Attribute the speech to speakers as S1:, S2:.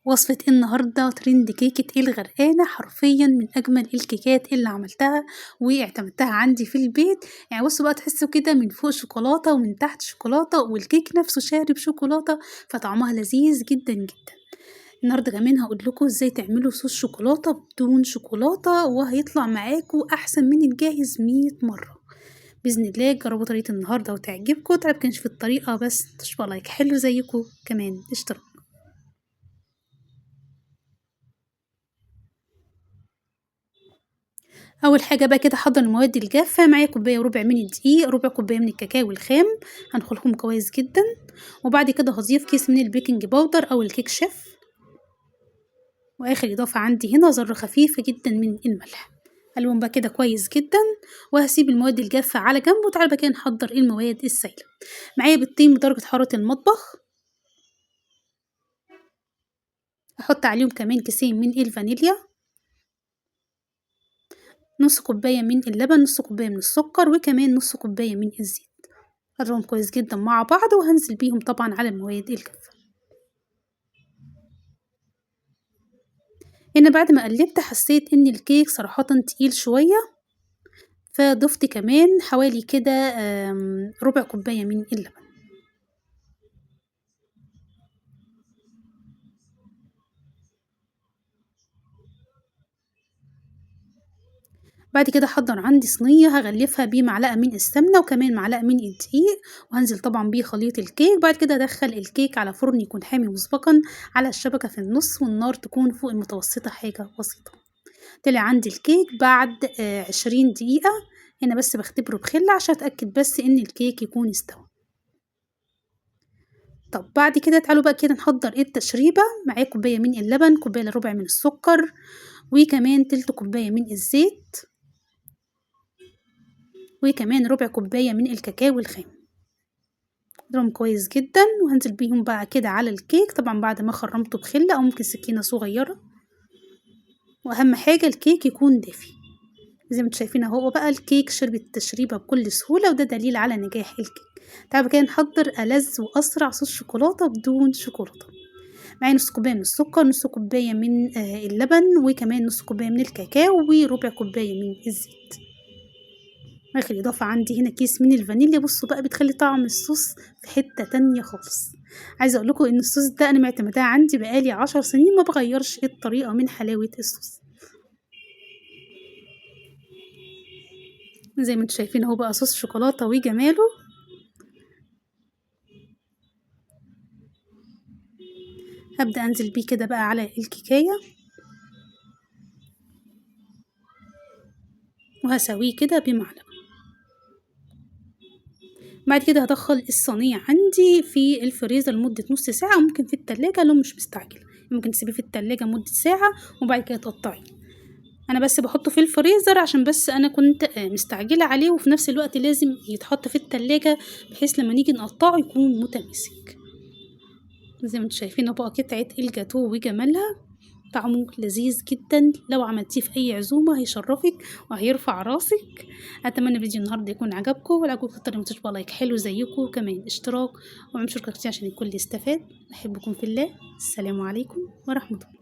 S1: وصفة النهاردة ترند كيكة الغرقانة، حرفيًا من أجمل الكيكات اللي عملتها واعتمدتها عندي في البيت. يعني بُصّوا بقى تحسّوا كده من فوق شوكولاتة ومن تحت شوكولاتة والكيك نفسه شارب شوكولاتة، فطعمها لذيذ جدًا، جدًا. النهارده كمان هاقول لكم إزاي تعملوا صوص شوكولاتة بدون شوكولاتة وهيطلع معاكم أحسن من الجاهز 100 مرة. بإذن الله تجربوا طريقة النهارده وتعجبكم، متعجبكنش في الطريقة بس تشوفوا لايك حلو زيكم كمان اشتراك. أول حاجة بقى كده أحضّر المواد الجافة، معايا كوباية وربع من الدقيق، ربع كوباية من الكاكاو الخام، هانخلهم كويس جدًا، وبعد كده هاضيف كيس من البيكنج باودر أو الكيك شيف، وآخر إضافة عندي هنا ذرة خفيفة جدًا من الملح، أقلبهم بقى كده كويس جدًا، وهاسيب المواد الجافة على جنب، وتعالوا بقى كده نحضّر المواد السايلة. معايا بيضتين بدرجة حرارة المطبخ، هاحط عليهم كمان كيسين من الفانيليا، نُص كوباية من اللبن، نُص كوباية من السكر، وكمان نُص كوباية من الزيت. هاضربهم كويس جدًا مع بعض وهانزل بيهم طبعًا على المواد الجافة. هنا بعد ما قلّبت حسيت إن الكيك صراحةً تقيل شوية، فضفت كمان حوالي كده ربع كوباية من اللبن. بعد كده هاحضّر عندي صينية هاغلّفها بمعلقة من السمنة وكمان معلقة من الدقيق، وهانزل طبعًا بخليط الكيك. بعد كده أدخّل الكيك على فرن يكون حامي مسبقًا على الشبكة في النُص والنار تكون فوق المتوسطة حاجة بسيطة. طلع عندي الكيك بعد 20 دقيقة، هنا بس باختبره بخِلّة عشان أتأكد بس إن الكيك يكون استوى. طب بعد كده تعالوا بقى كده نحضّر التشريبة، معايا كوباية من اللبن، كوباية إلا ربع من السكر، وكمان تِلت كوباية من الزيت، وكمان ربع كوباية من الكاكاو الخام، اضربهم كويس جدًا وهانزل بيهم بقى كده على الكيك، طبعًا بعد ما خرّمته بخِلّة أو ممكن سكينة صغيرة، وأهم حاجة الكيك يكون دافي. زي ما أنتم شايفين أهو بقى الكيك شرب التشريبة بكل سهولة وده دليل على نجاح الكيك. تعالوا بقى كده نحضّر ألذ وأسرع صوص شوكولاتة بدون شوكولاتة. معايا نُص كوباية من السكر، نُص كوباية من اللبن، وكمان نُص كوباية من الكاكاو، وربع كوباية من الزيت. آخر إضافة عندي هنا كيس من الفانيليا، بُصّوا بقى بتخلّي طعم الصوص في حتة تانية خالص. عايزة أقول لكم إن الصوص ده أنا معتمداه عندي بقى لي 10 سنين ما باغيّرش الطريقة من حلاوة الصوص. زي ما أنتم شايفين أهو بقى صوص شوكولاتة وجماله. هابدأ أنزل بيه كده بقى على الكيكاية، وهاساويه كده بمعلقة. بعد كده هادخّل الصينية عندي في الفريزر لمدة نُص ساعة، أو ممكن في التلاجة لو مش مستعجلة، ممكن تسيبيه في التلاجة مدة ساعة وبعد كده تقطّعيه. أنا بس باحطه في الفريزر عشان بس أنا كنت مستعجلة عليه، وفي نفس الوقت لازم يتحط في التلاجة بحيث لمّا نيجي نقطّعه يكون متماسك. زي ما أنتم شايفين أهو بقى قطعة الجاتوه وجمالها، طعمه لذيذ جدًا، لو عملتيه في أي عزومة هيشرّفِك وهيرفع راسِك. أتمنى فيديو النهارده يكون عجبكم، ولو عجبكم الطريقة ما تنسوش بقى لايك حلو زيكم، وكمان اشتراك ومشاركة كتير عشان الكل يستفاد. باحبكم في الله، السلام عليكم ورحمة الله.